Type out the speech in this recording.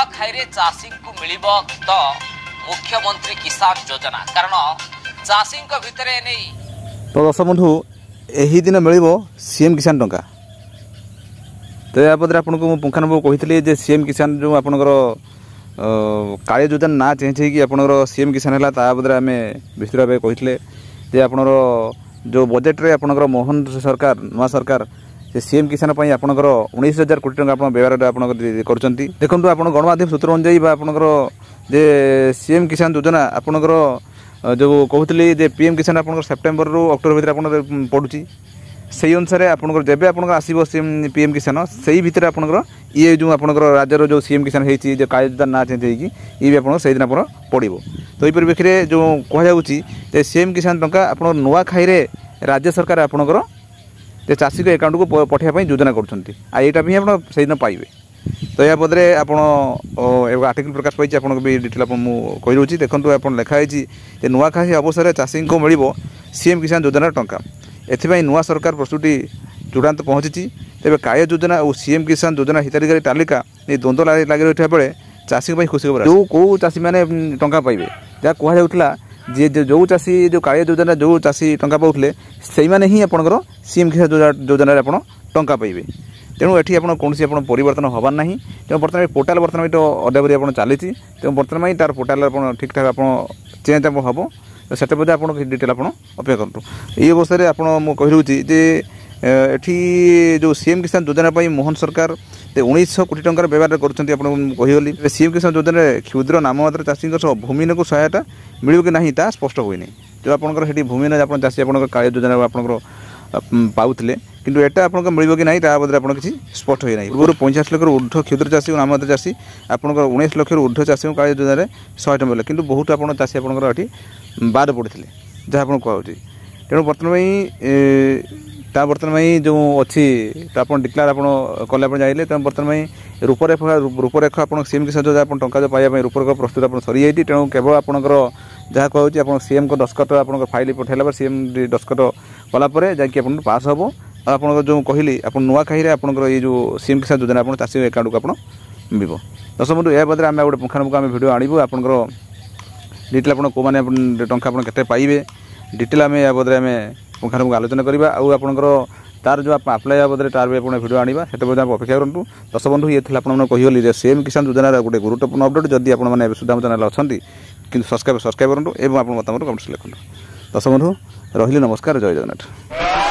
नुआखाई चाषी को मिल तो मुख्यमंत्री किसान योजना कारण चाषी भितर नहीं तो दर्शक बंधु यही दिन मिल सीएम किसान टंका तो या आपको पुंखानुपुंख कही सीएम किसान जो आपणकर काली योजना ना चेंज होगी आपणकर सीएम किसान है ताबदे आम विस्तृत भाव कही आपणर जो बजेट रे आपणकर मोहन सरकार नुआ सरकार से सीएम किसान आपणकर 19,000 कोटी टंका व्यवहार कर देखो आप गणमाध्यम सूत्र अनुजाई आपणकर जे सीएम किसान योजना आपणकर जो कहते जे पीएम किसान आप सेप्टेम्बर रू अक्टोबर भितर आप पड़ुची से अनुसार आपंकर जब आप आसो पीएम किसान से भितर आपंकर ये जो आपंकर राज्यर जो सीएम किसान होती जो काली योजना ना चेंज होगी ये भी आप दिन आप पड़ो तो ये परिप्रेक्षी में जो कहुचे सीएम किसान टंका आप नुआखाई राज्य सरकार आपंकर चाषी को अकाउंट को पठाइबा योजना करा भी आप दिन पाइबे तो या पदे आप आर्टिकल प्रकाश पाई आपको भी डिटेल कही रोचे देखो आप लिखाई नुआखाई अवसर चाषी को मिल सीएम किसान योजना टंका एथि नुआ सरकार प्रस्तुति चूड़ान्त पहुँची तेज काया योजना और सीएम किसान योजना हिताधिकारी तालिका द्वंद्व लगी रही बेले चाषी खुशी खबर जो कौ चाषी मैंने टंका पाइबे जहाँ कहला जी जो चाषी जो काया योजना जो चाषी टंका पाते से ही आपंकर सीएम किसान योजना आप टंका पाइबे तेणु ये आप कौन परिवर्तन हबार ना तेणु बर्तमान पोर्टाल बर्तमान तो अदाबरी आप चली तेणु बर्तमान तार पोर्टाल ठीक ठाक आप चेंज हम तो से आप डिटेल आप अपेक्षा करूँ ये अवस्था आपड़ कही रोचे एठी जो सीएम किसान योजना मोहन सरकार 1900 कोटी टंकार व्यवहार करी सीएम किसान योजना क्षुद्र नाम मात्र चाषी भूमिहीन को सहायता मिल कि ना ता स्पष्ट हुए जो आपंकर भूमिहीन आप चाषी आप काली योजना आपंकर पाऊले किंतु एटा आपको मिल कि नहीं बदले आप किसी स्पष्ट हुए ना पूर्व 50 लाख ऊर्ध्व क्षुद्र चाषी नाम मात्र चाषी आपंकर 19 लाख ऊर्ध्व चाषी काली योजना 100 मिले किंतु बहुत आप चाषी आपंकर ये बाद पड़ते जहाँ आप कहूँ तेणु बर्तमान जो अच्छी तो आप डिक्लेयर आप कले जाइए तेणु बर्तमान रूपरेखा आप सीएम किसान योजना आप टंका जो पाइबा रूपरेखा प्रस्तुत आप सरी जाइए तेणु केवल आपंकर जहाँ कहूँ आप सीएम को दस्खत आप फाइल पठाइला सीएम दस्खत कलापर जैक आप पास हम आप जो कहली आप नुआखाई आपंकर ये जो सीएम किसान योजना आप चाषी अकाउंट को आप मिल दर्शक बंधु यह बदले आम गोटे पुंखानुपुंख आम भिडियो आणबू आपंकर डिटेल आप कौ मैंने टंका आप पाइबे डिटेल आम या बदले आम पुंखानुपुंख आलोचना करवा आपंकर तार जो आप आप्लाय बदले तार भी आप भिडियो आना से आप अपेक्षा करूँ दर्शक बंधु ये आपको सीएम किसान योजना गोटे गुरुत्वपूर्ण अपडेट जदि आपने सुधा चैनल अच्छा कि सब्सक्राइब करूँ और आप मतामत कमेंट्स लिखुँ दर्शक बंधु रही नमस्कार जय जगन्नाथ।